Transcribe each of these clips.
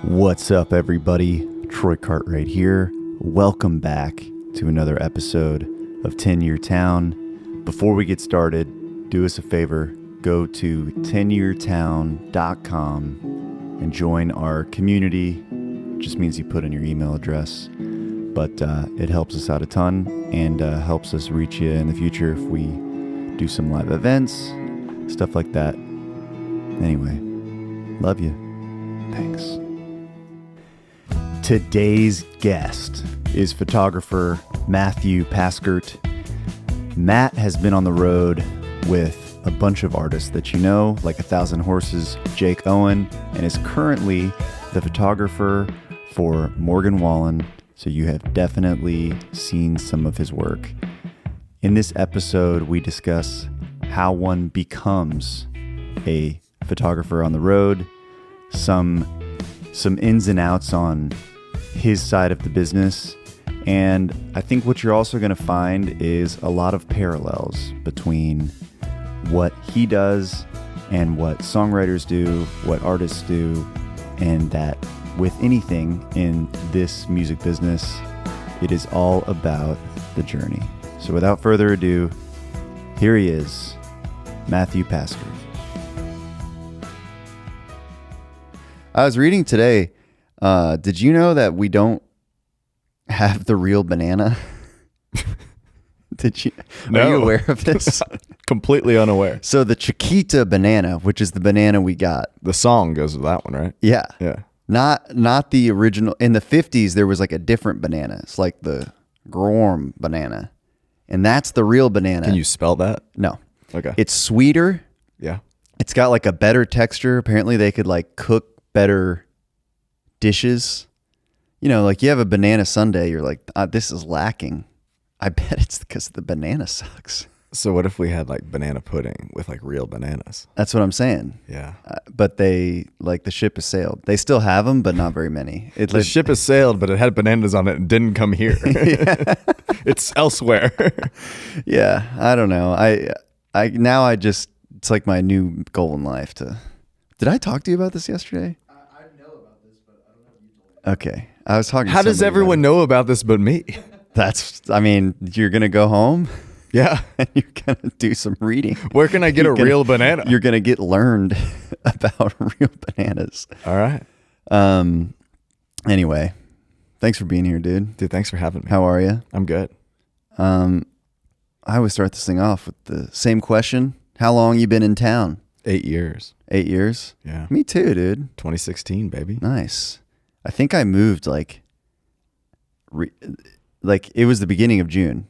What's up, everybody? Troy Cartwright here. Welcome back to another episode of 10-Year Town. Before we get started, do us a favor. Go to 10yeartown.com and join our community. It just means you put in your email address, but it helps us out a ton and helps us reach you in the future if we do some live events, stuff like that. Anyway, love you. Thanks. Today's guest is photographer Matthew Paskert. Matt has been on the road with a bunch of artists that you know, like 1,000 Horses, Jake Owen, and is currently the photographer for Morgan Wallen, so you have definitely seen some of his work. In this episode, we discuss how one becomes a photographer on the road, some ins and outs on his side of the business, and I think what you're also going to find is a lot of parallels between what he does and what songwriters do, what artists do, and that with anything in this music business, it is all about the journey. So without further ado, here he is, Matthew Paskert. I was reading today, did you know that we don't have the real banana? No. Are you aware of this? Completely unaware. So the Chiquita banana, which is the banana we got. The song goes with that one, right? Yeah. Yeah. Not the original. In the 50s, there was like a different banana. It's like the Gorm banana. And that's the real banana. Can you spell that? No. Okay. It's sweeter. Yeah. It's got like a better texture. Apparently they could like cook better dishes. You know, like you have a banana sundae, you're like, this is lacking. I bet it's because the banana sucks. So what if we had like banana pudding with like real bananas? That's what I'm saying. Yeah. But they, like, the ship has sailed. They still have them, but not very many. The ship has sailed, but it had bananas on it and didn't come here. It's elsewhere. Yeah. I don't know. It's like my new goal in life to, did I talk to you about this yesterday? I know about this, but I don't know if you told me. Okay. I was talking to How does somebody everyone know about this but me? You're going to go home Yeah. and you're going to do some reading. Where can I get real banana? You're going to get learned about real bananas. All right. Anyway, thanks for being here, dude. Dude, thanks for having me. How are you? I'm good. I always start this thing off with the same question. How long you been in town? 8 years. 8 years? Yeah. Me too, dude. 2016, baby. Nice. I think I moved like it was the beginning of June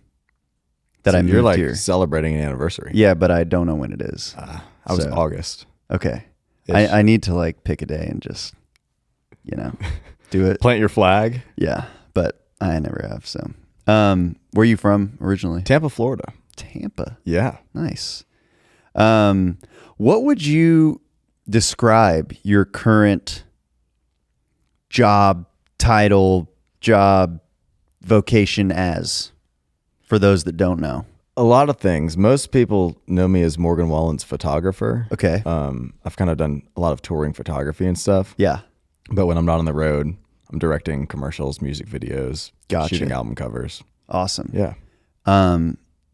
that So I moved you're like here. celebrating an anniversary. Yeah, but I don't know when it is. I was So- August. Okay. Ish. I need to like pick a day and just, do it. Plant your flag. Yeah, but I never have. So, where are you from originally? Tampa, Florida. Tampa. Yeah. Nice. What would you describe your current job title, job vocation as, for those that don't know? A lot of things. Most people know me as Morgan Wallen's photographer. Okay. I've kind of done a lot of touring photography and stuff. Yeah. But when I'm not on the road, I'm directing commercials, music videos, Gotcha. shooting album covers. Awesome. Yeah.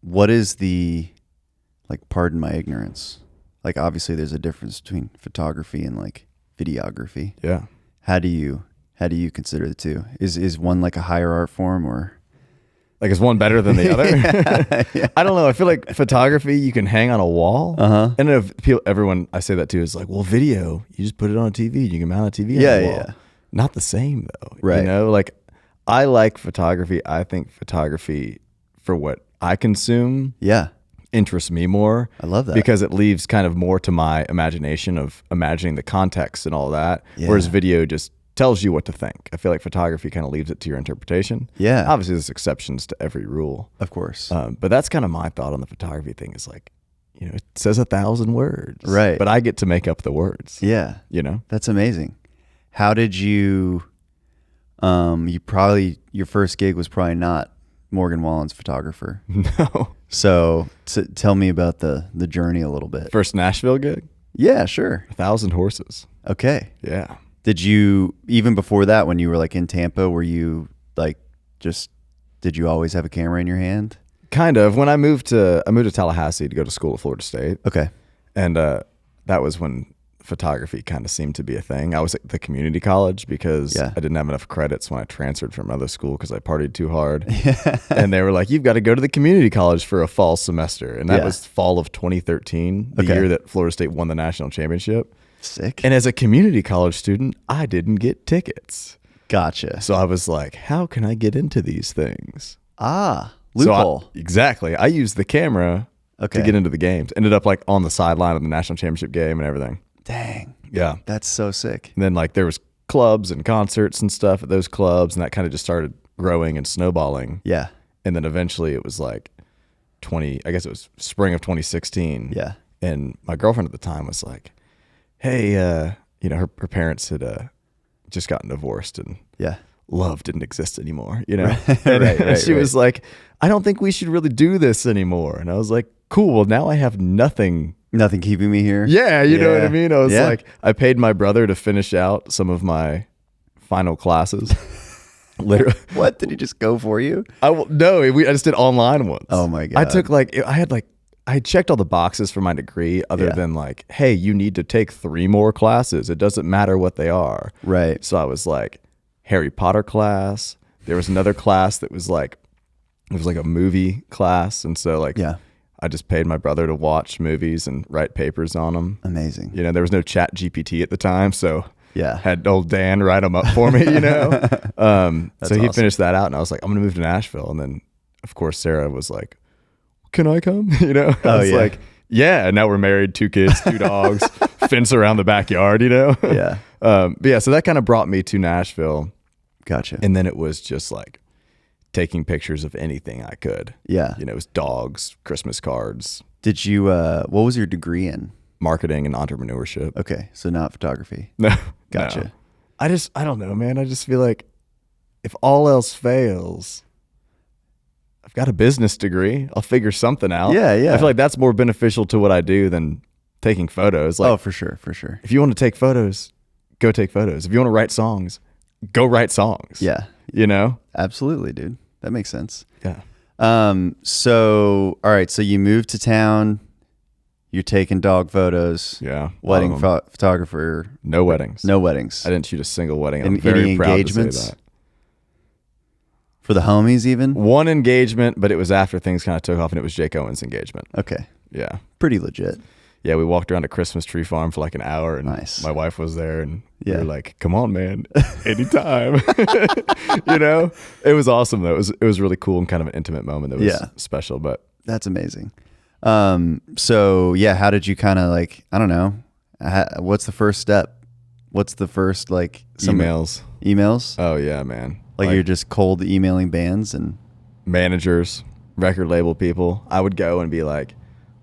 What is the, like, pardon my ignorance, like, obviously there's a difference between photography and like videography. Yeah. How do you consider the two? Is one like a higher art form, or Like, is one better than the other? Yeah. I don't know. I feel like photography, you can hang on a wall. Uh-huh. And if everyone I say that to is like, well, video, you just put it on a TV. You can mount a TV on Yeah, the wall. yeah. Not the same, though. Right. You know, like, I like photography. I think photography, for what I consume, Yeah. interests me more. I love that. Because it leaves kind of more to my imagination of imagining the context and all that. Yeah. Whereas video just tells you what to think. I feel like photography kind of leaves it to your interpretation. Yeah. Obviously, there's exceptions to every rule. Of course. But that's kind of my thought on the photography thing is like, it says 1,000 words. Right. But I get to make up the words. Yeah. That's amazing. How did you, your first gig was probably not Morgan Wallen's photographer. No. So tell me about the journey a little bit. First Nashville gig? Yeah, sure. 1,000 Horses. Okay. Yeah. Did you, even before that, when you were like in Tampa, were you like did you always have a camera in your hand? Kind of. When I moved to Tallahassee to go to school at Florida State. Okay. And that was when photography kind of seemed to be a thing. I was at the community college because I didn't have enough credits when I transferred from another school because I partied too hard. And they were like, you've got to go to the community college for a fall semester. And that was fall of 2013, the year that Florida State won the national championship. Sick. And as a community college student, I didn't get tickets. Gotcha. So I was like, how can I get into these things? Loophole. Exactly. I used the camera to get into the games. Ended up like on the sideline of the national championship game and everything. Dang. Yeah. That's so sick. And then like there was clubs and concerts and stuff at those clubs, and that kind of just started growing and snowballing. Yeah. And then eventually it was like I guess it was spring of 2016. Yeah. And my girlfriend at the time was like, hey, her parents had just gotten divorced and love didn't exist anymore, And she was like, I don't think we should really do this anymore. And I was like, cool, well now I have nothing keeping me here. Yeah, you know what I mean? I was like, I paid my brother to finish out some of my final classes. Literally. What? Did he just go for you? No, I just did online ones. Oh my God. I took I checked all the boxes for my degree other than like, hey, you need to take 3 more classes. It doesn't matter what they are. Right. So I was like, Harry Potter class. There was another class that was like, it was like a movie class. And so like, I just paid my brother to watch movies and write papers on them. Amazing. There was no Chat GPT at the time. So yeah, had old Dan write them up for me, So he finished that out and I was like, I'm going to move to Nashville. And then of course, Sarah was like, can I come? I was like, yeah. And now we're married, 2 kids, 2 dogs, fence around the backyard, Yeah. But yeah, so that kind of brought me to Nashville. Gotcha. And then it was just like taking pictures of anything I could. Yeah. It was dogs, Christmas cards. Did you, what was your degree in? Marketing and entrepreneurship. Okay. So not photography. No. Gotcha. No. I don't know, man. I just feel like if all else fails, I've got a business degree. I'll figure something out. Yeah. I feel like that's more beneficial to what I do than taking photos. Like, for sure. if you want to take photos, go take photos. If you want to write songs, go write songs. Yeah. Absolutely, dude. That makes sense. Yeah. So, all right. So you moved to town. You're taking dog photos. Yeah. Wedding photographer. No weddings. No weddings. I didn't shoot a single wedding. I'm Any very proud engagements? to say that. For the homies even? One engagement, but it was after things kind of took off, and it was Jake Owen's engagement. Okay. Yeah. Pretty legit. Yeah, we walked around a Christmas tree farm for like an hour, and my wife was there, and we were like, come on, man, anytime. It was awesome, though. It was really cool and kind of an intimate moment that was special. But that's amazing. So, yeah, how did you kind of like, I don't know, what's the first step? What's the first like emails? Oh, yeah, man. Like you're just cold emailing bands and managers, record label people. I would go and be like,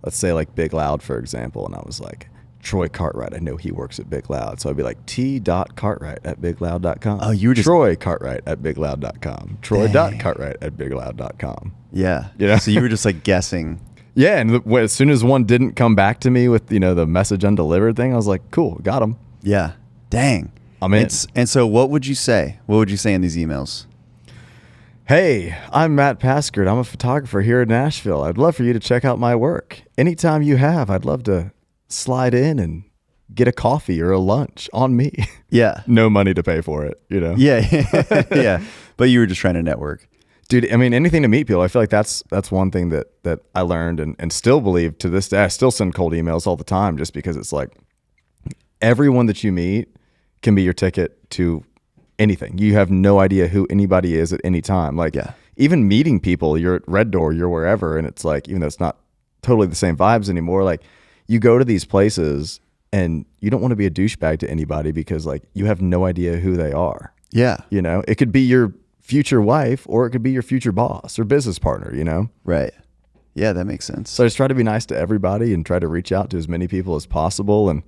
let's say like Big Loud, for example. And I was like, Troy Cartwright. I know he works at Big Loud. So I'd be like, t.cartwright@bigloud.com. Oh, you were just Troy Cartwright@bigloud.com. Troy.cartwright@bigloud.com. Yeah. So you were just like guessing. Yeah. And as soon as one didn't come back to me with, the message undelivered thing, I was like, cool, got him. Yeah. Dang. I'm in. And so what would you say? What would you say in these emails? Hey, I'm Matt Paskert. I'm a photographer here in Nashville. I'd love for you to check out my work. Anytime you have, I'd love to slide in and get a coffee or a lunch on me. Yeah. No money to pay for it, Yeah. Yeah. But you were just trying to network. Dude, I mean, anything to meet people. I feel like that's one thing that I learned and still believe to this day. I still send cold emails all the time just because it's like everyone that you meet can be your ticket to anything. You have no idea who anybody is at any time. Like even meeting people, you're at Red Door, you're wherever. And it's like, even though it's not totally the same vibes anymore, like you go to these places and you don't want to be a douchebag to anybody because like you have no idea who they are. Yeah. It could be your future wife or it could be your future boss or business partner, Right. Yeah, that makes sense. So I just try to be nice to everybody and try to reach out to as many people as possible and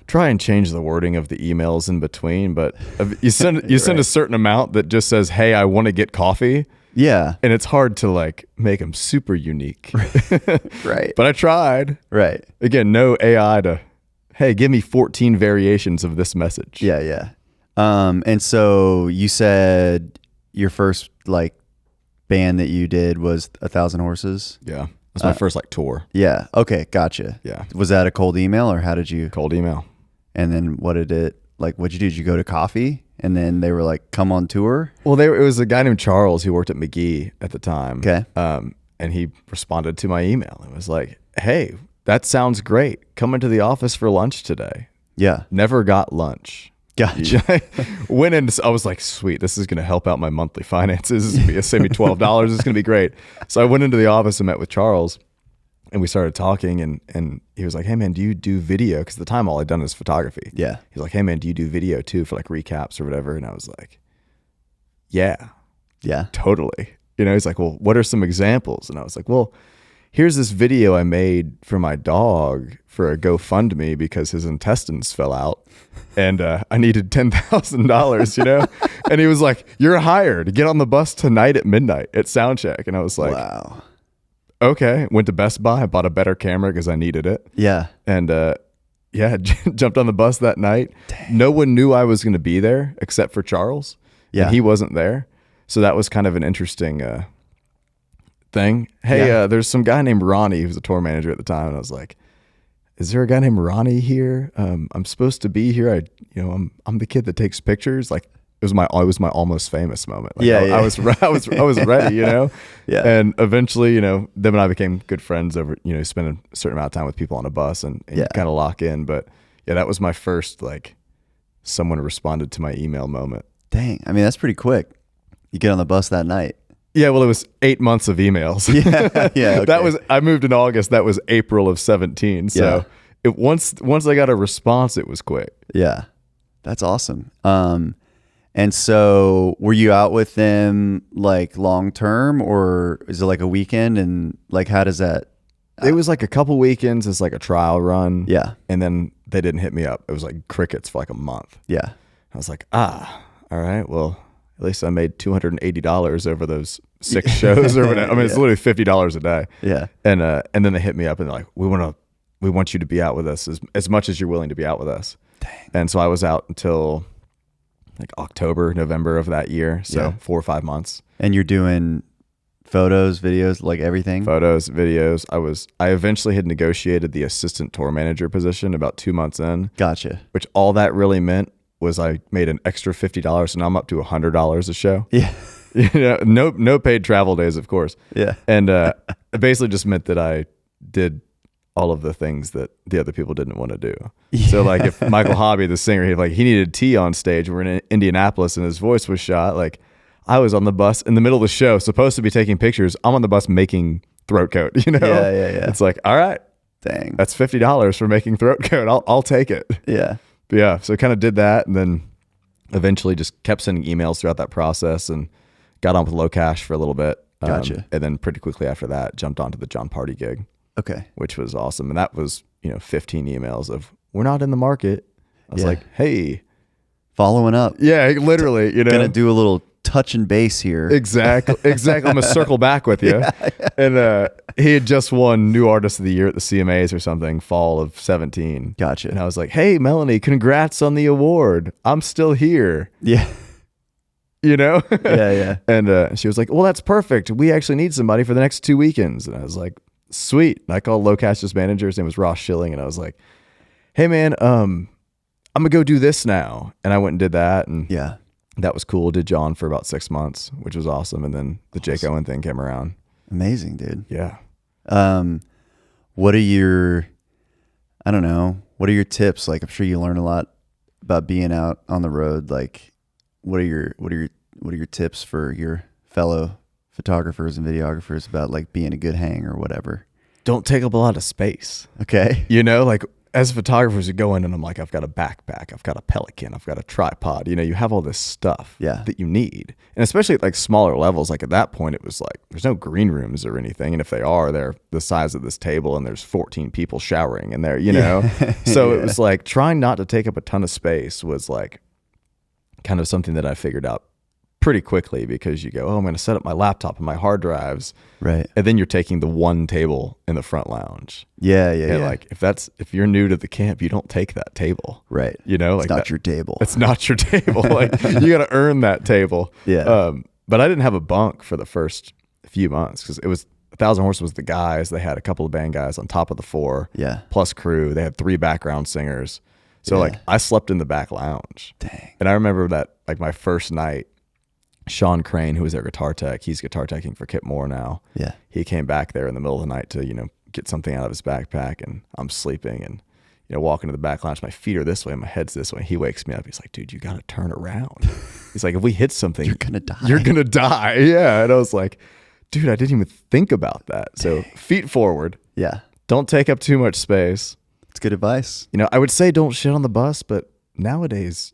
try and change the wording of the emails in between. But you send a certain amount that just says, hey, I want to get coffee. Yeah. And it's hard to like make them super unique. Right. But I tried. Right. Again, no AI to, hey, give me 14 variations of this message. Yeah. And so you said your first like band that you did was 1,000 Horses. Yeah. That's my first like tour. Yeah. Okay. Gotcha. Yeah. Was that a cold email or how did you? Cold email. And then what'd you do? Did you go to coffee and then they were like, come on tour? Well, it was a guy named Charles who worked at McGee at the time. Okay. And he responded to my email and was like, hey, that sounds great. Come into the office for lunch today. Yeah. Never got lunch. Gotcha. Went in, I was like, sweet, this is going to help out my monthly finances. It's save me $12. It's going to be great. So I went into the office and met with Charles and we started talking and he was like, hey man, do you do video? Because at the time all I'd done is photography. Yeah. He's like, hey man, do you do video too for like recaps or whatever? And I was like, yeah, totally. He's like, well, what are some examples? And I was like, well, here's this video I made for my dog for a GoFundMe because his intestines fell out and I needed $10,000, And he was like, you're hired. Get on the bus tonight at midnight at soundcheck. And I was like, wow. Okay. Went to Best Buy. I bought a better camera because I needed it. Yeah. And jumped on the bus that night. Dang. No one knew I was going to be there except for Charles. Yeah. And he wasn't there. So that was kind of an interesting thing. Hey, there's some guy named Ronnie who's a tour manager at the time. And I was like, is there a guy named Ronnie here? I'm supposed to be here. I'm the kid that takes pictures. Like it was my almost famous moment. Like, I was ready, Yeah. And eventually, them and I became good friends over, spending a certain amount of time with people on a bus and kind of lock in. But yeah, that was my first, like someone responded to my email moment. Dang. I mean, that's pretty quick. You get on the bus that night. Yeah, well, it was 8 months of emails. Yeah. Okay. I moved in August. That was April of 17. So once I got a response, it was quick. Yeah, that's awesome. And so were you out with them like long term or is it like a weekend? And like, how does that? It was like a couple weekends as like a trial run. Yeah. And then they didn't hit me up. It was like crickets for like a month. Yeah. I was like, all right, well, at least I made $280 over those 6 shows or whatever. I mean, it's literally $50 a day. Yeah. And then they hit me up and they're like, we want you to be out with us as much as you're willing to be out with us. Dang. And so I was out until like October, November of that year. So 4 or 5 months. And you're doing photos, videos, like everything? Photos, videos. I eventually had negotiated the assistant tour manager position about 2 months in. Gotcha. Which all that really meant was I made an extra $50. So now I'm up to $100 a show. Yeah. No paid travel days, of course. Yeah. And it basically just meant that I did all of the things that the other people didn't want to do. Yeah. So like if Michael Hobby, the singer, he needed tea on stage. We're in Indianapolis and his voice was shot. Like I was on the bus in the middle of the show, supposed to be taking pictures. I'm on the bus making throat coat, Yeah. It's like, all right, dang, that's $50 for making throat coat. I'll take it. Yeah. But yeah. So kind of did that. And then eventually just kept sending emails throughout that process and got on with Low Cash for a little bit. Gotcha. And then pretty quickly after that, jumped onto the Jon Pardi gig. Okay. Which was awesome. And that was, 15 emails of, we're not in the market. I was like, hey. Following up. Yeah, literally, Gonna do a little touch and base here. Exactly. I'm going to circle back with you. Yeah. And he had just won New Artist of the Year at the CMAs or something, fall of 17. Gotcha. And I was like, hey, Melanie, congrats on the award. I'm still here. Yeah. Yeah. And she was like, well, that's perfect. We actually need somebody for the next 2 weekends. And I was like, sweet. And I called Low Cash's manager. His name was Ross Schilling. And I was like, hey, man, I'm going to go do this now. And I went and did that. And yeah, that was cool. Did Jon for about 6 months, which was awesome. And then the Jake Owen thing came around. Amazing, dude. Yeah. What are your tips? Like, I'm sure you learn a lot about being out on the road. Like, what are your tips for your fellow photographers and videographers about like being a good hang or whatever? Don't take up a lot of space. Okay. Like as photographers, you go in and I'm like, I've got a backpack, I've got a Pelican, I've got a tripod. You have all this stuff that you need. And especially at like smaller levels, like at that point, it was like, there's no green rooms or anything. And if they are, they're the size of this table and there's 14 people showering in there, So it was like trying not to take up a ton of space was like kind of something that I figured out pretty quickly because you go, oh, I'm going to set up my laptop and my hard drives. Right. And then you're taking the one table in the front lounge. Yeah. Like if you're new to the camp, you don't take that table. Right. You know, it's like not your table. It's not your table. Like you got to earn that table. Yeah. But I didn't have a bunk for the first few months because it was 1,000 Horses was the guys. They had a couple of band guys on top of the 4. Yeah. Plus crew. They had 3 background singers. So like I slept in the back lounge. Dang. And I remember that like my first night, Sean Crane, who was their guitar tech, he's guitar teching for Kip Moore now. Yeah. He came back there in the middle of the night to, get something out of his backpack, and I'm sleeping and, walking to the back lounge. My feet are this way, my head's this way. He wakes me up. He's like, dude, you got to turn around. He's like, if we hit something, You're going to die. You're going to die. Yeah. And I was like, dude, I didn't even think about that. So feet forward. Yeah. Don't take up too much space. It's good advice. I would say don't shit on the bus, but nowadays,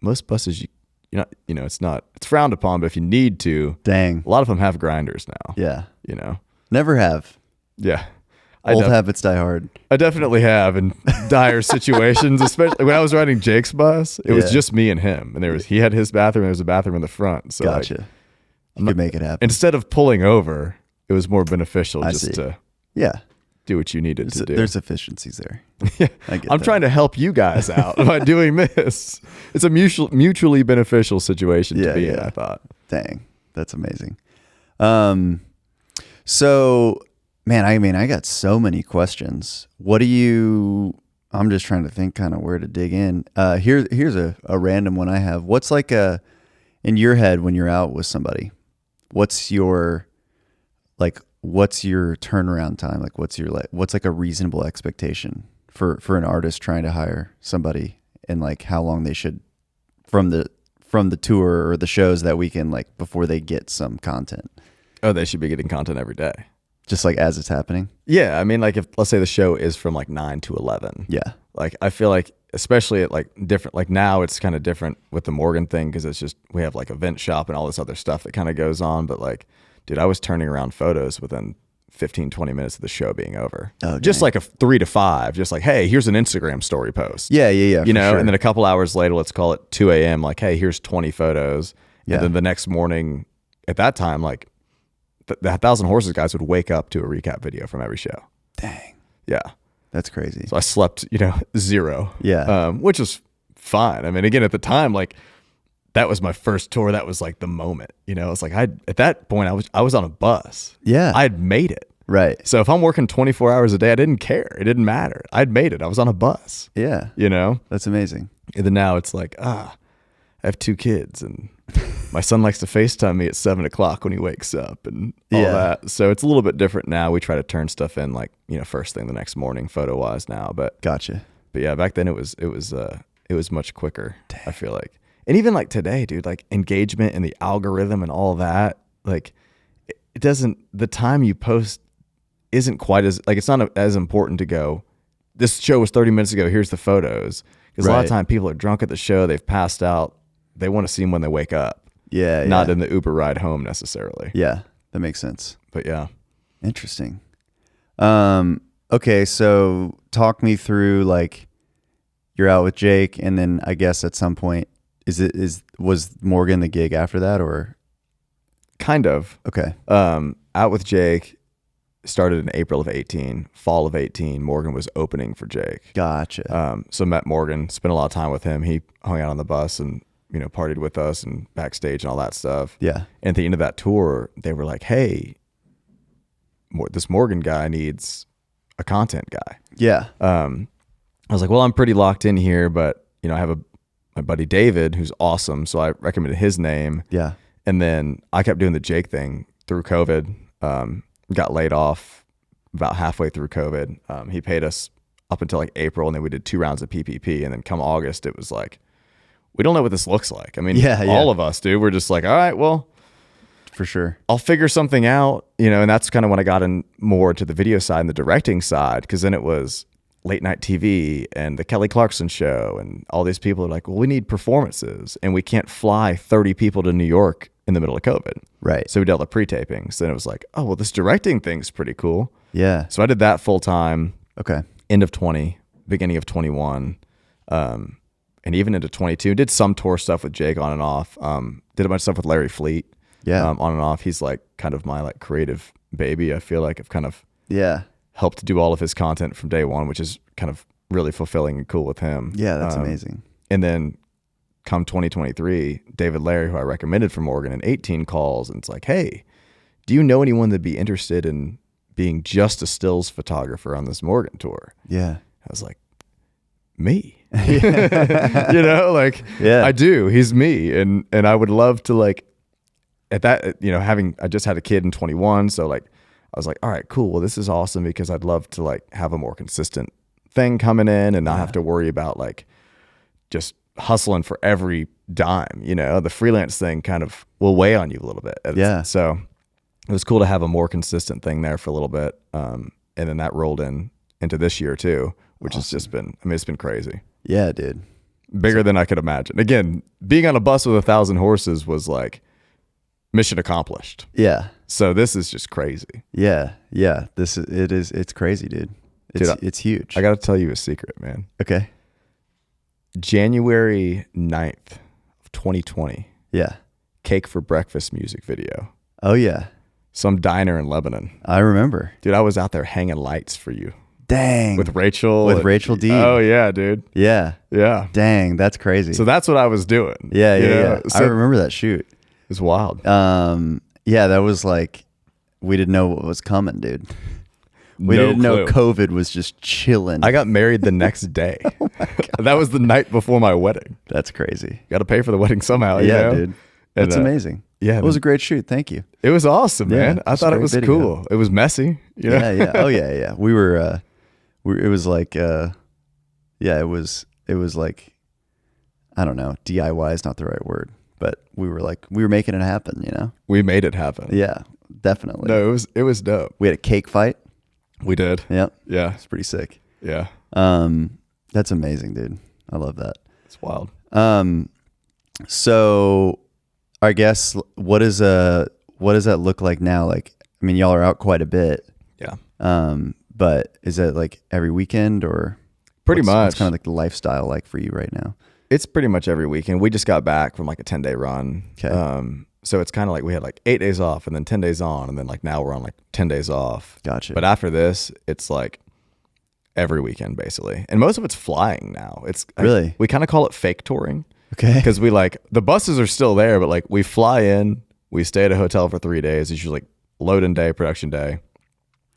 most buses, it's frowned upon, but if you need to, Dang. a lot of them have grinders now. Yeah. Never have. Yeah. Old habits die hard. I definitely have in dire situations, especially when I was riding Jake's bus, it was just me and him. And he had his bathroom, and there was a bathroom in the front. So gotcha. You could make it happen. Instead of pulling over, it was more beneficial to do what you needed to do. There's efficiencies there. Yeah. I'm trying to help you guys out by doing this. It's a mutually beneficial situation to be in, I thought. Dang. That's amazing. So, man, I got so many questions. I'm just trying to think kind of where to dig in. Here's a random one I have. What's like in your head when you're out with somebody, what's your turnaround time? Like what's like a reasonable expectation for an artist trying to hire somebody, and like how long they should from the tour or the shows that weekend, like before they get some content? Oh, they should be getting content every day. Just like as it's happening? Yeah. I mean, like if let's say the show is from like 9 to 11. Yeah. Like I feel like especially at like different, like now it's kind of different with the Morgan thing because it's just, we have like event shop and all this other stuff that kind of goes on. But like, dude, I was turning around photos within 15, 20 minutes of the show being over. Oh, just like a 3 to 5, just like, hey, here's an Instagram story post. Yeah. Sure. And then a couple hours later, let's call it 2 a.m. Like, hey, here's 20 photos. Yeah. And then the next morning at that time, like the 1,000 Horses guys would wake up to a recap video from every show. Dang. Yeah. That's crazy. So I slept, 0. Yeah. Which was fine. I mean, again, at the time, like that was my first tour. That was like the moment, it's like at that point I was on a bus. Yeah. I'd made it. Right. So if I'm working 24 hours a day, I didn't care. It didn't matter. I'd made it. I was on a bus. Yeah. That's amazing. And then now it's like, I have 2 kids and my son likes to FaceTime me at 7:00 when he wakes up and all that. So it's a little bit different now. We try to turn stuff in like, first thing the next morning photo wise now, but gotcha. But yeah, back then it was much quicker. Dang. I feel like. And even like today, dude, like engagement and the algorithm and all that, like it doesn't, the time you post isn't quite as, like, it's not as important to go, this show was 30 minutes ago, here's the photos. Because a lot of time people are drunk at the show, they've passed out, they want to see them when they wake up. Yeah. Not in the Uber ride home necessarily. Yeah, that makes sense. But yeah. Interesting. Okay, so talk me through, like, you're out with Jake, and then I guess at some point, was Morgan the gig after that, or? Kind of. Okay. Out with Jake started in April of 18, fall of 18. Morgan was opening for Jake. Gotcha. So met Morgan, spent a lot of time with him. He hung out on the bus and, partied with us and backstage and all that stuff. Yeah. And at the end of that tour, they were like, hey, this Morgan guy needs a content guy. Yeah. I was like, well, I'm pretty locked in here, but, I have my buddy David, who's awesome. So I recommended his name. Yeah. And then I kept doing the Jake thing through COVID. Got laid off about halfway through COVID. He paid us up until like April, and then we did 2 rounds of PPP. And then come August, it was like, we don't know what this looks like. I mean, all of us do. We're just like, all right, well, for sure, I'll figure something out, and that's kind of when I got in more to the video side and the directing side. Cause then it was late night TV and the Kelly Clarkson show. And all these people are like, well, we need performances and we can't fly 30 people to New York in the middle of COVID. Right. So we did all the pre-tapings. Then it was like, oh, well, this directing thing's pretty cool. Yeah. So I did that full time. Okay. End of 20, beginning of 21. and even into 22. Did some tour stuff with Jake on and off. Did a bunch of stuff with Larry Fleet. Yeah. On and off. He's like kind of my like creative baby. I feel like I've kind of Yeah. helped do all of his content from day one, which is kind of really fulfilling and cool with him. Yeah, that's amazing. And then come 2023, David Larry, who I recommended for Morgan in 18, calls and it's like, hey, do you know anyone that'd be interested in being just a stills photographer on this Morgan tour? Yeah. I was like, me? You know, like, Yeah. I do. He's me. And I would love to like, at that, you know, I just had a kid in 21. So like, I was like, all right, cool. Well, this is awesome because I'd love to like have a more consistent thing coming in and not have to worry about like just hustling for every dime. You know, the freelance thing kind of will weigh on you a little bit. Yeah. So it was cool to have a more consistent thing there for a little bit. And then that rolled into this year too, which has just been, I mean, it's been crazy. Yeah, dude. Bigger than I could imagine. Again, being on a bus with 1,000 horses was like mission accomplished. Yeah. So this is just crazy. Yeah. Yeah. It's crazy, dude. It's huge. I got to tell you a secret, man. Okay. January 9th of 2020, Yeah. Cake for Breakfast music video. Oh yeah. Some diner in Lebanon. I remember. Dude, I was out there hanging lights for you. Dang. With Rachel. With Rachel D. Oh yeah, dude. Yeah. Yeah. Dang, that's crazy. So that's what I was doing. Yeah, you know? yeah. So I remember that shoot. It's wild. Yeah, that was like, we didn't know what was coming, dude. We No didn't know clue. COVID was just chilling. I got married the next day. Oh my God. That was the night before my wedding. That's crazy. Got to pay for the wedding somehow. You Yeah, know? dude. That's And, amazing. Yeah. It was a great shoot. Thank you. It was awesome, Yeah, man. I it's a thought it great was video. cool. It was messy. You know? Yeah, yeah. Oh yeah, yeah. We were, it was like, yeah, it was like, I don't know, DIY is not the right word, but we were making it happen, you know? We made it happen. Yeah, definitely. No, it was dope. We had a cake fight. We did. Yep. Yeah. It's pretty sick. Yeah. That's amazing, dude. I love that. It's wild. So I guess what does that look like now? Like, I mean, y'all are out quite a bit. Yeah. But is it like every weekend or Pretty what's much. kind of like the lifestyle like for you right now? It's pretty much every weekend. We just got back from like a 10-day run. Okay. So it's kind of like we had like 8 days off and then 10 days on. And then like now we're on like 10 days off. Gotcha. But after this, it's like every weekend basically. And most of it's flying now. It's Really? we kind of call it fake touring. Okay. Because we like the buses are still there, but like we fly in, we stay at a hotel for 3 days. It's usually like load-in day, production day,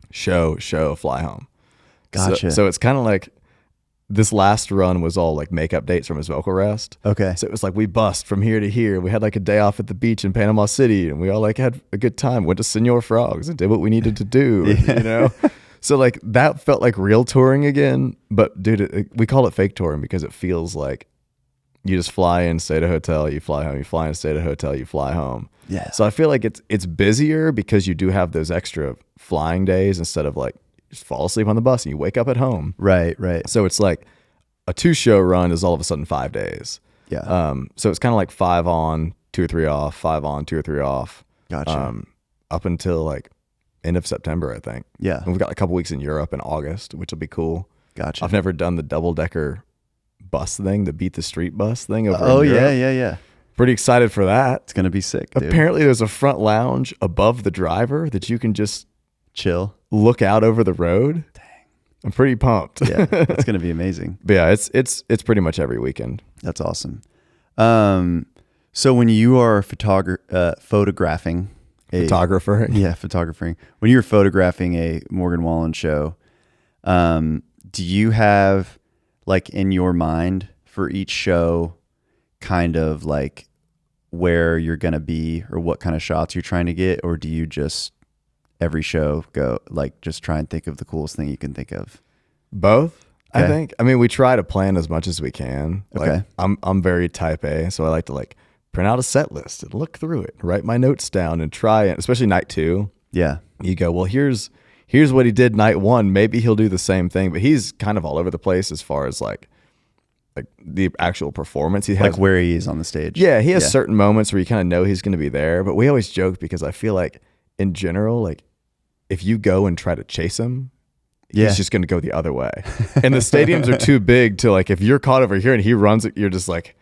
show, fly home. Gotcha. So it's kind of like this last run was all like makeup dates from his vocal rest. Okay. So it was like we bust from here to here. We had like a day off at the beach in Panama City and we all like had a good time. Went to Senor Frogs and did what we needed to do, Yeah. you know? So like that felt like real touring again. But dude, we call it fake touring because it feels like you just fly in, stay at a hotel, you fly home, you fly in, stay at a hotel, you fly home. Yeah. So I feel like it's busier because you do have those extra flying days instead of like just fall asleep on the bus and you wake up at home. Right. Right. So it's like a 2-show run is all of a sudden 5 days. Yeah. So it's kind of like 5 on, 2 or 3 off, 5 on, 2 or 3 off. Gotcha. Up until like end of September, I think. Yeah. And we've got a couple weeks in Europe in August, which will be cool. Gotcha. I've never done the double-decker bus thing, the beat the street bus thing over Oh in yeah, Europe. yeah, yeah. Pretty excited for that. It's gonna be sick, dude. Apparently there's a front lounge above the driver that you can just Chill. look out over the road. Dang. I'm pretty pumped. Yeah, it's gonna be amazing. But yeah, it's pretty much every weekend. That's awesome. So when you are photographing Photographer. yeah, photographing. When you're photographing a Morgan Wallen show, do you have like in your mind for each show kind of like where you're going to be or what kind of shots you're trying to get? Or do you just every show go like just try and think of the coolest thing you can think of? Both, I Okay. think. I mean, we try to plan as much as we can. Like, Okay. I'm very type A, so I like to like print out a set list and look through it, write my notes down and try it, especially night 2. Yeah. You go, well, here's what he did night 1. Maybe he'll do the same thing, but he's kind of all over the place as far as like the actual performance. He has Like where he is on the stage. Yeah, he has certain moments where you kind of know he's going to be there, but we always joke because I feel like in general, like if you go and try to chase him, Yeah. he's just going to go the other way. And the stadiums are too big to like, if you're caught over here and he runs it, you're just like,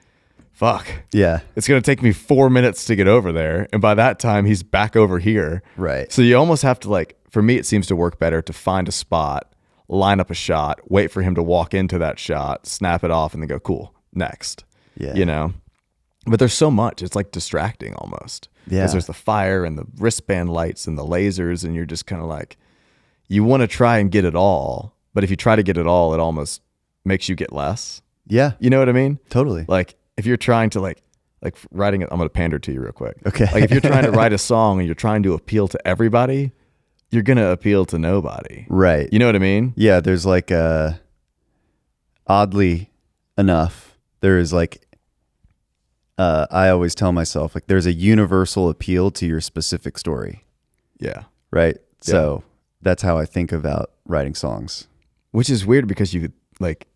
fuck. Yeah. It's going to take me 4 minutes to get over there. And by that time, he's back over here. Right. So you almost have to like, for me, it seems to work better to find a spot, line up a shot, wait for him to walk into that shot, snap it off, and then go, cool, next. Yeah. You know? But there's so much. It's like distracting almost. Yeah. Because there's the fire and the wristband lights and the lasers, and you're just kind of like, you want to try and get it all. But if you try to get it all, it almost makes you get less. Yeah. You know what I mean? Totally. Like if you're trying to like writing it, I'm going to pander to you real quick. Okay. Like if you're trying to write a song and you're trying to appeal to everybody, you're going to appeal to nobody. Right. You know what I mean? Yeah. There's like oddly enough, there is like, I always tell myself like there's a universal appeal to your specific story. Yeah. Right. Yeah. So that's how I think about writing songs. Which is weird because you like,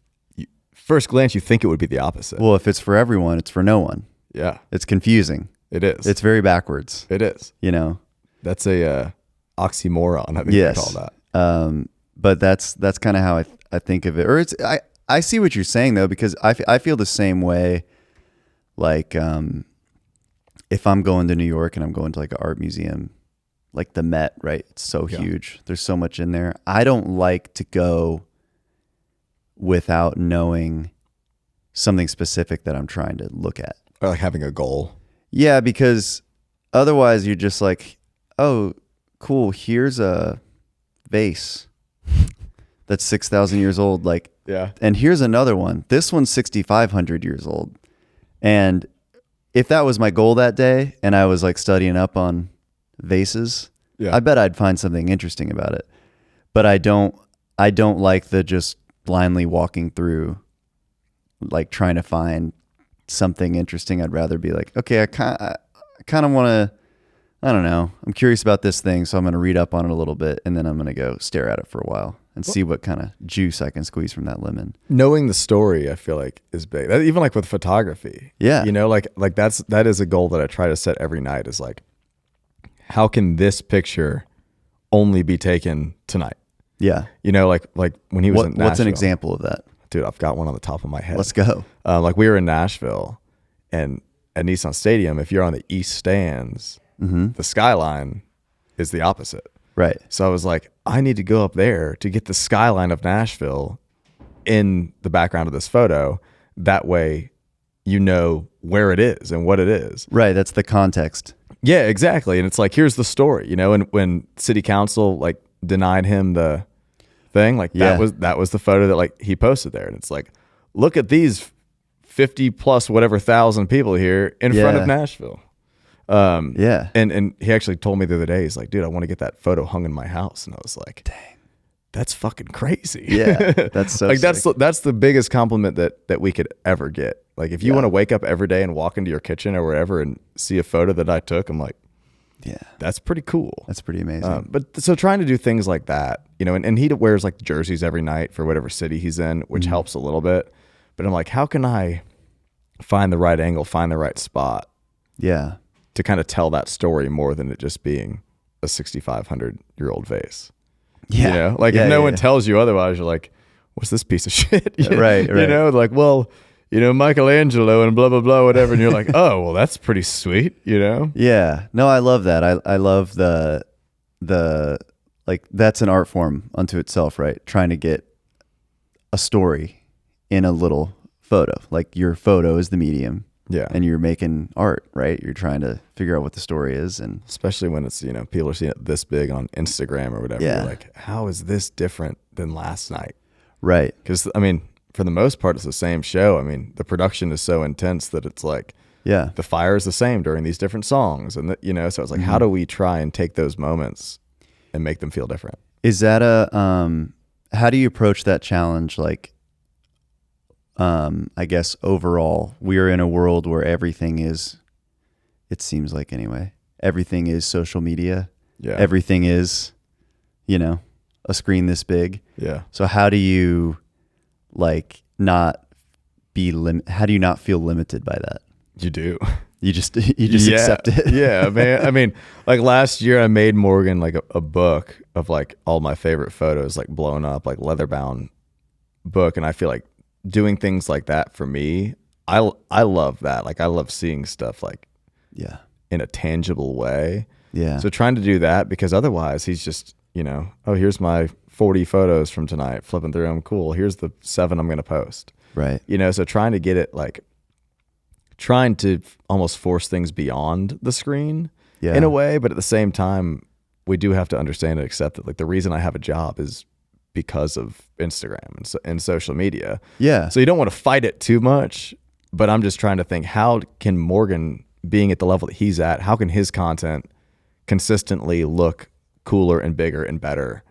first glance, you think it would be the opposite. Well, if it's for everyone, it's for no one. Yeah. It's confusing. It is. It's very backwards. It is. You know? That's a oxymoron, I think Yes. they call that. But that's kind of how I think of it. Or it's I see what you're saying though, because I feel the same way. Like if I'm going to New York and I'm going to like an art museum, like the Met, right? It's so huge. There's so much in there. I don't like to go without knowing something specific that I'm trying to look at. Or like having a goal. Yeah, because otherwise you're just like, oh, cool, here's a vase that's 6,000 years old. Like, Yeah. and here's another one. This one's 6,500 years old. And if that was my goal that day and I was like studying up on vases, Yeah. I bet I'd find something interesting about it. But I don't like the just blindly walking through, like trying to find something interesting. I'd rather be like, okay, I kind of want to, I don't know. I'm curious about this thing, so I'm going to read up on it a little bit, and then I'm going to go stare at it for a while and see what kind of juice I can squeeze from that lemon. Knowing the story, I feel like is big. Even like with photography. Yeah. You know, like that is a goal that I try to set every night is like, how can this picture only be taken tonight? Yeah. You know, like when he was in Nashville. What's an example of that? Dude, I've got one on the top of my head. Let's go. Like we were in Nashville and at Nissan Stadium, if you're on the east stands, the skyline is the opposite. Right. So I was like, I need to go up there to get the skyline of Nashville in the background of this photo. That way, you know where it is and what it is. Right. That's the context. Yeah, exactly. And it's like, here's the story, you know, and when city council like denied him the thing, like Yeah. that was the photo that like he posted there. And it's like, look at these 50 plus whatever thousand people here in front of Nashville. Yeah. And he actually told me the other day, he's like, dude, I want to get that photo hung in my house. And I was like, dang, that's fucking crazy. Yeah. That's so like sick. that's the biggest compliment that we could ever get. Like if you want to wake up every day and walk into your kitchen or wherever and see a photo that I took, I'm like, Yeah. that's pretty cool. That's pretty amazing. But so trying to do things like that, you know, and he wears like jerseys every night for whatever city he's in, which helps a little bit. But I'm like, how can I find the right angle, find the right spot Yeah. to kind of tell that story more than it just being a 6,500-year-old vase? Yeah. You know? Like if no one tells you otherwise, you're like, what's this piece of shit? Right. You know, like, well, you know, Michelangelo and blah, blah, blah, whatever. And you're like, oh, well, that's pretty sweet, you know? Yeah. No, I love that. I love the like that's an art form unto itself, right? Trying to get a story in a little photo. Like your photo is the medium. Yeah. And you're making art, right? You're trying to figure out what the story is. And especially when it's, you know, people are seeing it this big on Instagram or whatever. Yeah. You're like, how is this different than last night? right. Because, I mean, for the most part, it's the same show. I mean, the production is so intense that it's like Yeah. the fire is the same during these different songs. And, you know, so it's like, how do we try and take those moments and make them feel different? Is that how do you approach that challenge? Like, I guess overall, we're in a world where everything is, it seems like anyway, everything is social media. Yeah. Everything is, you know, a screen this big. Yeah. So how do you like not be how do you not feel limited by that? You do. You just accept it. Yeah, man. I mean, like last year I made Morgan like a book of like all my favorite photos, like blown up, like leather bound book. And I feel like doing things like that for me, I love that. Like I love seeing stuff like in a tangible way. Yeah. So trying to do that, because otherwise he's just, oh, here's my 40 photos from tonight, flipping through them. Cool. Here's the 7 I'm going to post. Right. So trying to get it trying to almost force things beyond the screen in a way, but at the same time, we do have to understand and accept that like the reason I have a job is because of Instagram and social media. Yeah. So you don't want to fight it too much, but I'm just trying to think, how can Morgan, being at the level that he's at, how can his content consistently look cooler and bigger and better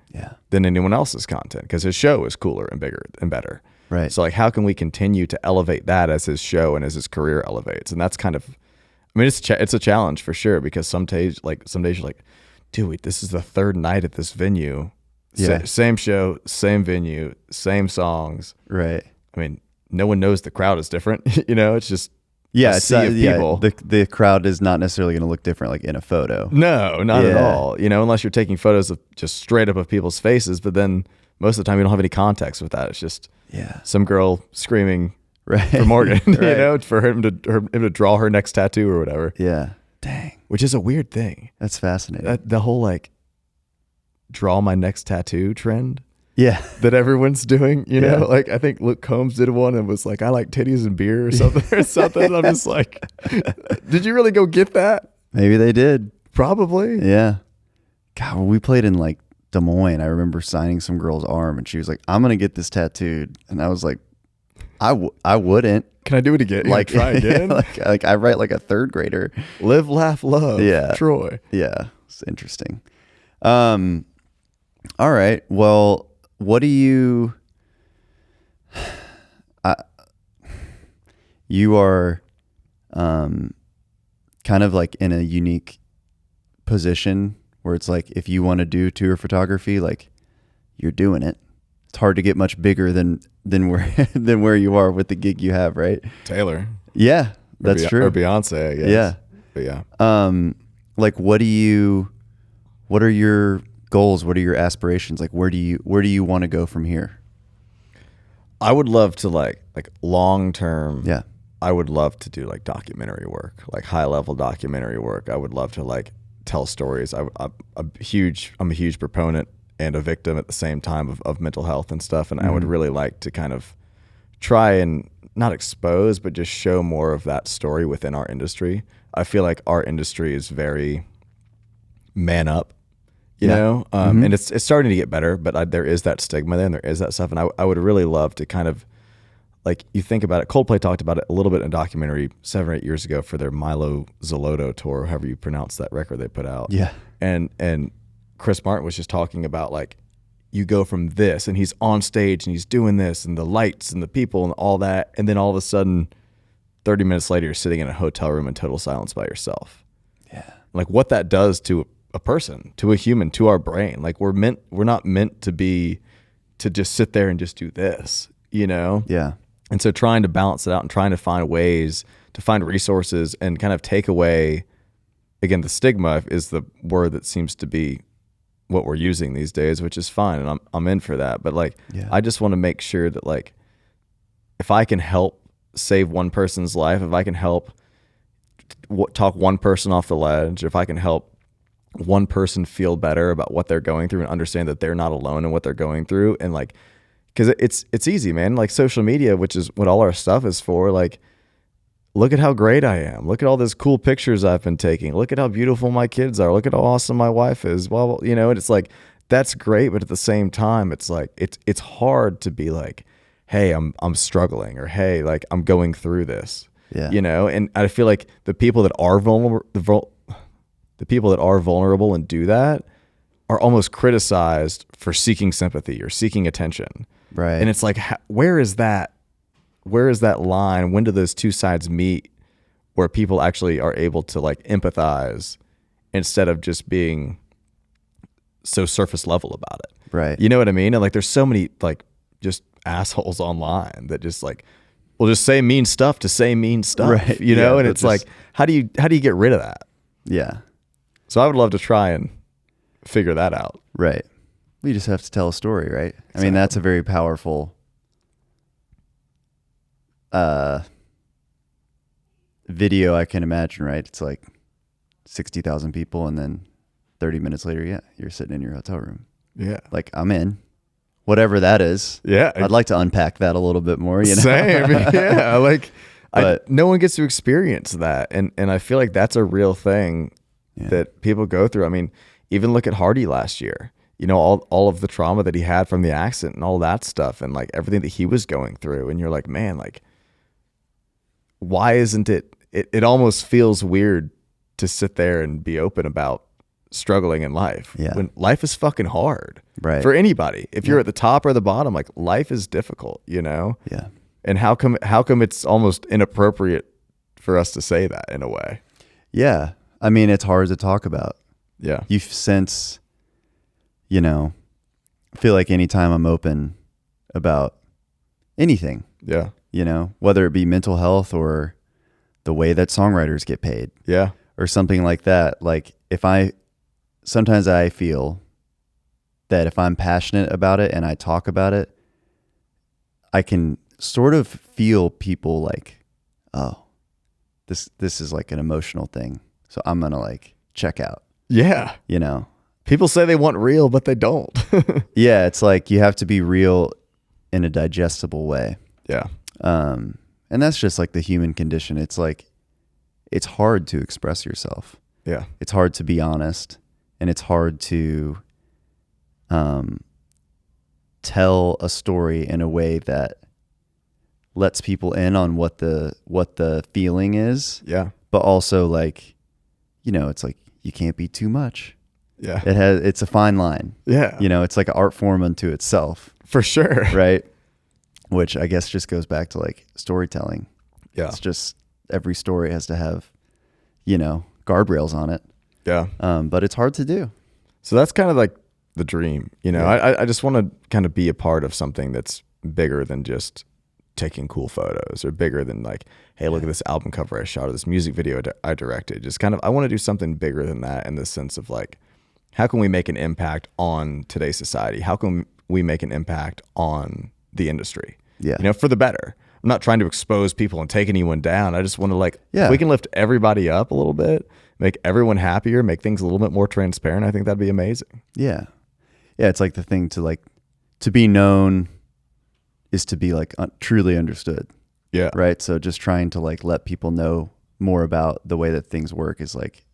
than anyone else's content? Because his show is cooler and bigger and better. Right. So like, how can we continue to elevate that as his show and as his career elevates? And that's kind of, I mean, it's a challenge for sure, because some days you're like, dude, this is the 3rd night at this venue. Yeah. Same show, same venue, same songs. Right. I mean, no one knows the crowd is different. It's just a it's sea of people. The crowd is not necessarily going to look different like in a photo. No, not at all. Unless you're taking photos of just straight up of people's faces, but then most of the time you don't have any context with that. It's just some girl screaming for Morgan, Right. For him to draw her next tattoo or whatever. Yeah. Dang. Which is a weird thing. That's fascinating. The whole like draw my next tattoo trend yeah. that everyone's doing, like I think Luke Combs did one and was like, I like titties and beer or something. And I'm just like, did you really go get that? Maybe they did. Probably. Yeah. God, when we played in like Des Moines, I remember signing some girl's arm and she was like, I'm going to get this tattooed. And I was like, I wouldn't. Can I do it again? Like, try again? like I write like a 3rd grader. Live, laugh, love. Yeah. Troy. Yeah. It's interesting. All right. Well, what do you, you are, kind of like in a unique position where it's like, if you want to do tour photography, like you're doing it. It's hard to get much bigger than where you are with the gig you have, right? Taylor. Yeah, that's true. Or Beyonce, I guess. Yeah. But yeah. Like what are your goals? What are your aspirations? Like where do you want to go from here? I would love to like long term. Yeah. I would love to do like documentary work, like high level documentary work. I would love to like tell stories. I'm a huge proponent and a victim at the same time of mental health and stuff. And I would really like to kind of try and not expose, but just show more of that story within our industry. I feel like our industry is very man up, you know, and it's starting to get better, but there is that stigma there and there is that stuff. And I would really love to kind of, like, you think about it, Coldplay talked about it a little bit in a documentary 7 or 8 years ago for their Milo Zoloto tour, however you pronounce that record they put out. Yeah. And Chris Martin was just talking about, like, you go from this and he's on stage and he's doing this and the lights and the people and all that. And then all of a sudden, 30 minutes later, you're sitting in a hotel room in total silence by yourself. Yeah. Like what that does to a person, to a human, to our brain. Like we're not meant to just sit there and just do this, you know? Yeah. And so trying to balance it out and trying to find ways to find resources and kind of take away, again, the stigma is the word that seems to be what we're using these days, which is fine. And I'm in for that. But like, I just want to make sure that, like, if I can help save one person's life, if I can help talk one person off the ledge, if I can help one person feel better about what they're going through and understand that they're not alone in what they're going through, and like, because it's easy, man. Like social media, which is what all our stuff is for. Like, look at how great I am. Look at all these cool pictures I've been taking. Look at how beautiful my kids are. Look at how awesome my wife is. Well, you know, and it's like, that's great, but at the same time, it's like it's hard to be like, hey, I'm struggling, or hey, like I'm going through this. Yeah. You know, and I feel like the people that are vulnerable, the people that are vulnerable and do that are almost criticized for seeking sympathy or seeking attention. Right. And it's like, where is that line? When do those two sides meet where people actually are able to like empathize instead of just being so surface level about it? Right. You know what I mean? And like, there's so many like just assholes online that just like will just say mean stuff to say mean stuff, Right. you know? Yeah, And but it's like, how do you get rid of that? Yeah. So I would love to try and figure that out. Right. We just have to tell a story, right? I mean, that's a very powerful video I can imagine, right? It's like 60,000 people, and then 30 minutes later, yeah, you're sitting in your hotel room. Yeah. Like, I'm in. Whatever that is. Yeah. I'd like to unpack that a little bit more, you know? Same. Yeah. Like, But no one gets to experience that. And I feel like that's a real thing that people go through. I mean, even look at Hardy last year. You know, all of the trauma that he had from the accident and all that stuff, and like everything that he was going through. And you're like, man, like, why isn't it almost feels weird to sit there and be open about struggling in life when life is fucking hard, right, for anybody. If you're at the top or the bottom, like, life is difficult, you know? Yeah. And how come it's almost inappropriate for us to say that in a way? Yeah. I mean, it's hard to talk about. Yeah. You sense, you know, I feel like anytime I'm open about anything, Yeah. you know, whether it be mental health or the way that songwriters get paid, Yeah. or something like that. Like, sometimes I feel that if I'm passionate about it and I talk about it, I can sort of feel people like, oh, this is like an emotional thing, so I'm gonna like check out. Yeah. You know, People say they want real, but they don't. yeah, it's like you have to be real in a digestible way. Yeah. And that's just like the human condition. It's like, it's hard to express yourself. Yeah. It's hard to be honest, and it's hard to tell a story in a way that lets people in on what the feeling is. Yeah. But also, like, you know, it's like you can't be too much. Yeah. It's a fine line. Yeah. You know, it's like an art form unto itself. For sure. Right. Which I guess just goes back to like storytelling. Yeah. It's just every story has to have, you know, guardrails on it. Yeah. But it's hard to do. So that's kind of like the dream, you know. Yeah. I just want to kind of be a part of something that's bigger than just taking cool photos, or bigger than like, hey, look at this album cover I shot, or this music video I directed. Just kind of, I want to do something bigger than that, in the sense of like, how can we make an impact on today's society? How can we make an impact on the industry? Yeah. You know, for the better. I'm not trying to expose people and take anyone down. I just want to, like, if we can lift everybody up a little bit, make everyone happier, make things a little bit more transparent, I think that'd be amazing. Yeah. Yeah. It's like the thing to be known is to be like truly understood. Yeah. Right. So just trying to like let people know more about the way that things work is like,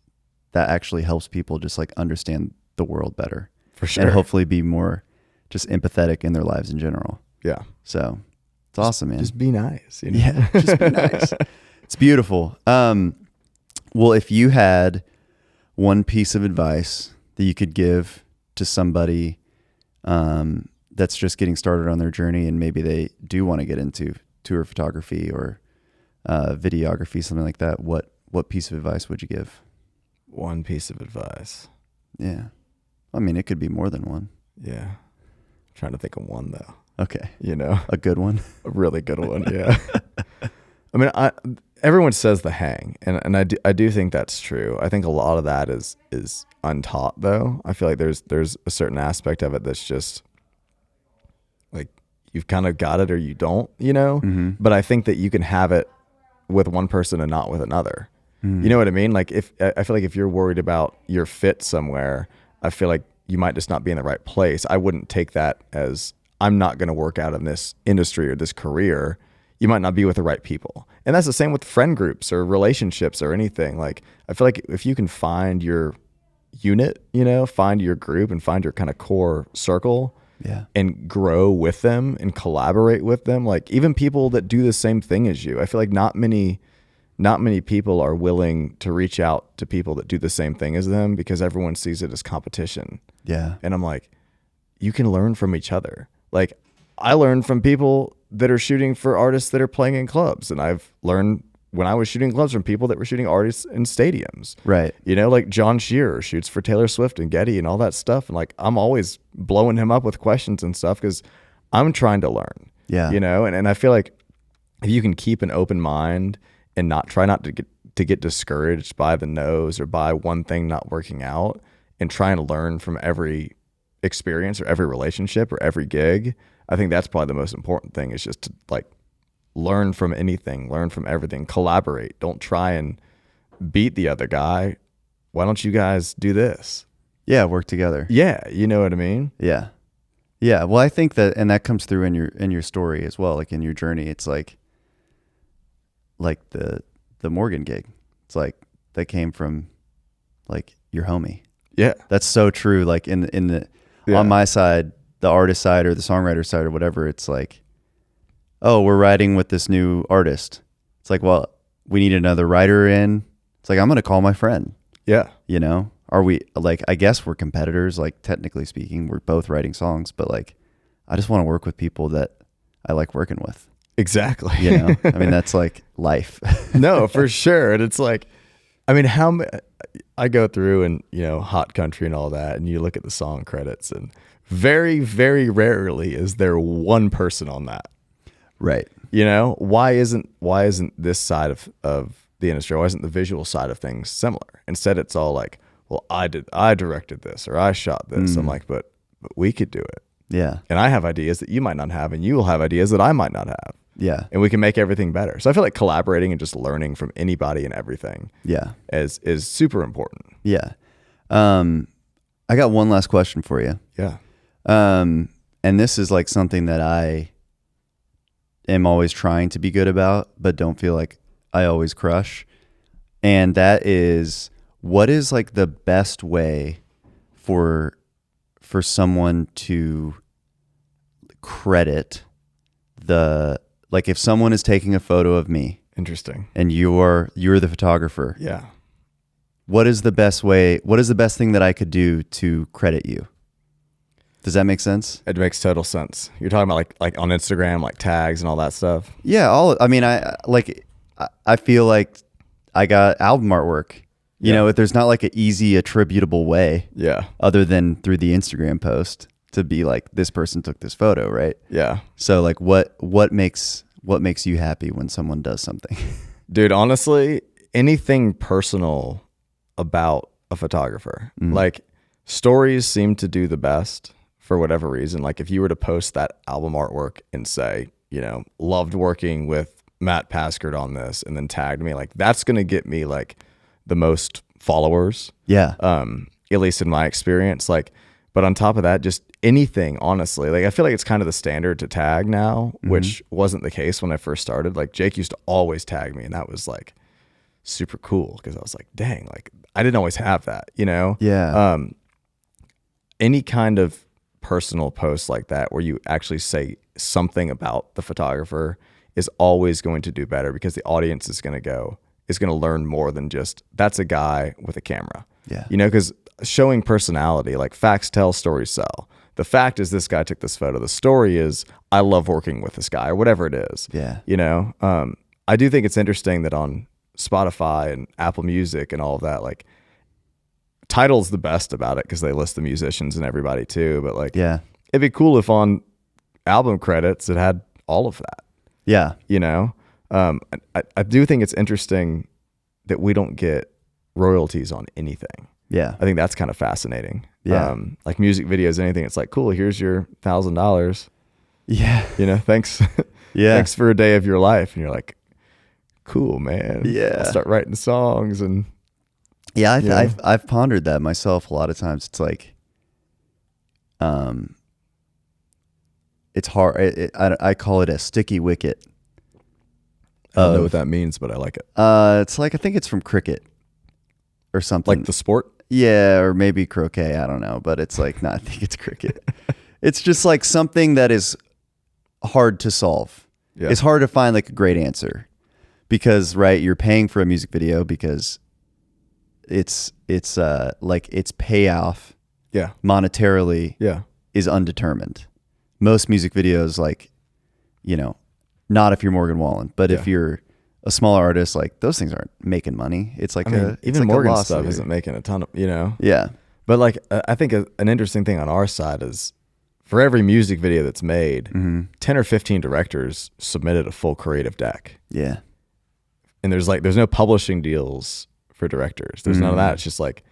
that actually helps people just like understand the world better. For sure. And hopefully be more just empathetic in their lives in general. Yeah. So it's awesome, man. Just be nice. You know? Yeah. Just be nice. It's beautiful. Well, if you had one piece of advice that you could give to somebody that's just getting started on their journey, and maybe they do want to get into tour photography or videography, something like that, what piece of advice would you give? One piece of advice. Yeah. I mean, it could be more than one. Yeah. I'm trying to think of one though. Okay. You know, A good one. a really good one. Yeah. I mean, everyone says the hang, and I do think that's true. I think a lot of that is untaught though. I feel like there's a certain aspect of it that's just like, you've kind of got it or you don't, you know. Mm-hmm. But I think that you can have it with one person and not with another. You know what I mean? Like, I feel like if you're worried about your fit somewhere, I feel like you might just not be in the right place. I wouldn't take that as, I'm not going to work out in this industry or this career. You might not be with the right people. And that's the same with friend groups or relationships or anything. Like, I feel like if you can find your unit, you know, find your group and find your kind of core circle, Yeah. and grow with them and collaborate with them, like even people that do the same thing as you. I feel like not many people are willing to reach out to people that do the same thing as them, because everyone sees it as competition. Yeah. And I'm like, you can learn from each other. Like, I learned from people that are shooting for artists that are playing in clubs. And I've learned when I was shooting clubs from people that were shooting artists in stadiums. Right. You know, like John Shearer shoots for Taylor Swift and Getty and all that stuff. And like, I'm always blowing him up with questions and stuff because I'm trying to learn. Yeah. You know, and I feel like if you can keep an open mind and not to get discouraged by the no's or by one thing not working out, and try and learn from every experience or every relationship or every gig, I think that's probably the most important thing, is just to like learn from anything, learn from everything, collaborate. Don't try and beat the other guy. Why don't you guys do this? Yeah, work together. Yeah, you know what I mean? Yeah. Yeah. Well, I think that, and that comes through in your story as well, like in your journey. It's like the Morgan gig. It's like that came from like your homie. Yeah. That's so true. Like in the on my side, the artist side or the songwriter side or whatever, it's like, oh, we're writing with this new artist. It's like, well, we need another writer in. It's like, I'm going to call my friend. Yeah. You know, are we like, I guess we're competitors, like technically speaking, we're both writing songs, but like, I just want to work with people that I like working with. Exactly. You know, I mean, that's like life. No, for sure. And it's like, I mean, I go through and, you know, Hot Country and all that, and you look at the song credits, and very, very rarely is there one person on that. Right. You know, why isn't this side of the industry, why isn't the visual side of things similar? Instead, it's all like, well, I directed this, or I shot this. I'm like, but we could do it. Yeah. And I have ideas that you might not have, and you will have ideas that I might not have. Yeah. And we can make everything better. So I feel like collaborating and just learning from anybody and everything is super important. Yeah. I got one last question for you. Yeah. And this is like something that I am always trying to be good about, but don't feel like I always crush. And that is, what is like the best way for someone to credit like if someone is taking a photo of me. Interesting. And you're the photographer. Yeah. What is the best thing that I could do to credit you? Does that make sense? It makes total sense. You're talking about like on Instagram, like tags and all that stuff. Yeah. I feel like I got album artwork, you know, if there's not like an easy attributable way other than through the Instagram post to be like, this person took this photo. Right. Yeah. So like what makes you happy when someone does something? Dude, honestly, anything personal about a photographer, like stories seem to do the best for whatever reason. Like if you were to post that album artwork and say, you know, loved working with Matt Paskert on this, and then tagged me, like that's going to get me like the most followers. Yeah. At least in my experience, like, but on top of that, just anything, honestly, like I feel like it's kind of the standard to tag now, which wasn't the case when I first started. Like Jake used to always tag me, and that was like super cool because I was like, dang, like I didn't always have that, you know? Yeah. Any kind of personal post like that where you actually say something about the photographer is always going to do better, because the audience is going to learn more than just, that's a guy with a camera. Yeah. You know, because showing personality, like facts tell, stories sell. The fact is this guy took this photo. The story is I love working with this guy, or whatever it is. Yeah. You know, I do think it's interesting that on Spotify and Apple Music and all of that, like Tidal's the best about it because they list the musicians and everybody too. But like, it'd be cool if on album credits it had all of that. Yeah. You know, I do think it's interesting that we don't get royalties on anything. Yeah. I think that's kind of fascinating. Yeah. Like music videos, anything. It's like, cool, here's your $1,000. Yeah. You know, thanks. Yeah. Thanks for a day of your life. And you're like, cool, man. Yeah. I'll start writing songs. And yeah, I've pondered that myself a lot of times. It's like, it's hard. I call it a sticky wicket. I don't know what that means, but I like it. It's like, I think it's from cricket or something. Like the sport? Yeah, or maybe croquet. I don't know, but it's like, no, I think it's cricket. It's just like something that is hard to solve. Yeah. It's hard to find like a great answer because, right, you're paying for a music video because it's like its payoff monetarily is undetermined. Most music videos, like, you know, not if you're Morgan Wallen, but if you're a smaller artist, like those things aren't making money. It's like, even Morgan stuff isn't making a ton of, you know? Yeah. But like, I think an interesting thing on our side is for every music video that's made, Mm-hmm. 10 or 15 directors submitted a full creative deck. Yeah. And there's no publishing deals for directors. There's none of that. It's just like,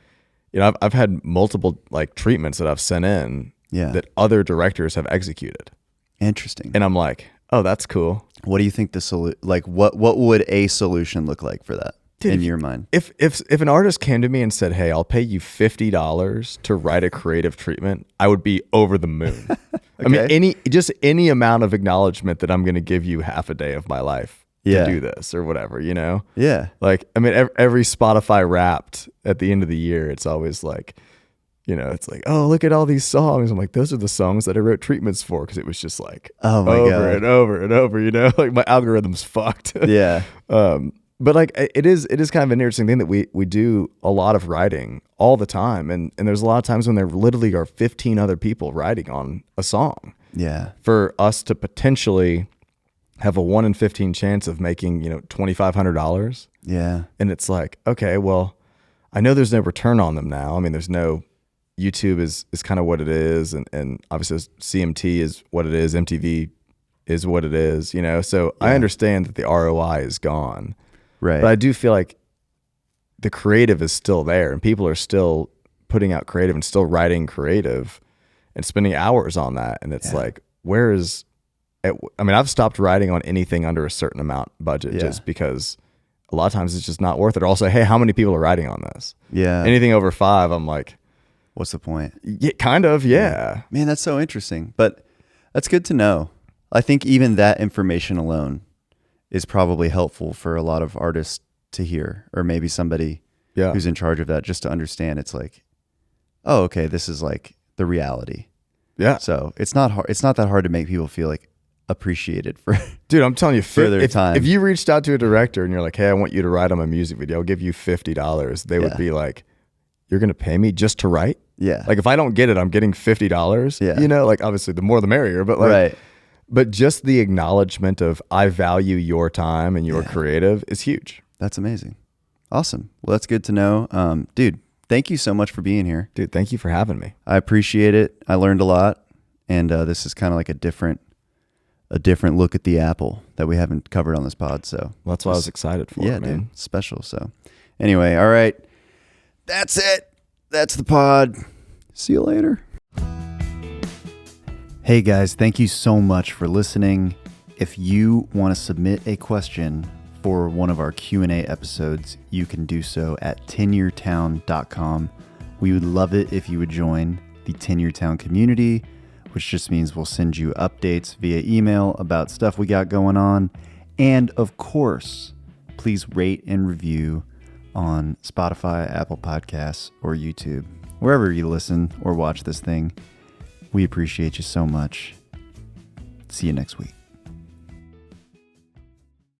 you know, I've had multiple like treatments that I've sent in that other directors have executed. Interesting. And I'm like, oh, that's cool. What do you think what would a solution look like for that? Dude, in your mind? If an artist came to me and said, "Hey, I'll pay you $50 to write a creative treatment," I would be over the moon. Okay. I mean, any amount of acknowledgement that I'm going to give you half a day of my life to do this or whatever, you know? Yeah. Like, I mean, every Spotify Wrapped at the end of the year, it's always like, you know, it's like, oh, look at all these songs. I'm like, those are the songs that I wrote treatments for, because it was just like over and over and over, you know? Like my algorithm's fucked. Yeah. But like it is kind of an interesting thing that we do a lot of writing all the time, and there's a lot of times when there literally are 15 other people writing on a song. Yeah. For us to potentially have a 1 in 15 chance of making, you know, $2,500. Yeah. And it's like, okay, well, I know there's no return on them now. I mean, there's no, YouTube is kind of what it is, and obviously CMT is what it is, MTV is what it is, you know. So I understand that the ROI is gone. Right. But I do feel like the creative is still there, and people are still putting out creative and still writing creative and spending hours on that. And it's like, where is it? I mean, I've stopped writing on anything under a certain amount budget just because a lot of times it's just not worth it. Or also, hey, how many people are writing on this? Yeah. Anything over 5, I'm like, what's the point? Yeah, kind of. Yeah. Man, that's so interesting. But that's good to know. I think even that information alone is probably helpful for a lot of artists to hear, or maybe somebody who's in charge of that, just to understand. It's like, oh, okay, this is like the reality. Yeah. So it's not hard. It's not that hard to make people feel like appreciated for. Dude, I'm telling you, for their time. If you reached out to a director and you're like, hey, I want you to write on my music video, I'll give you $50. They would be like, you're going to pay me just to write? Yeah. Like if I don't get it, I'm getting $50. Yeah. You know, like obviously the more the merrier, but like, but just the acknowledgement of I value your time and your creative is huge. That's amazing. Awesome. Well, that's good to know. Dude, thank you so much for being here. Dude, thank you for having me. I appreciate it. I learned a lot, and this is kind of like a different look at the apple that we haven't covered on this pod. So that's what I was excited for. Yeah, man. dude, it's special. So anyway, all right, that's it. That's the pod. See you later. Hey guys, thank you so much for listening. If you want to submit a question for one of our Q&A episodes, you can do so at tenuretowne.com. We would love it if you would join the Tenuretown community, which just means we'll send you updates via email about stuff we got going on. And of course, please rate and review on Spotify, Apple Podcasts, or YouTube. Wherever you listen or watch this thing, we appreciate you so much. See you next week.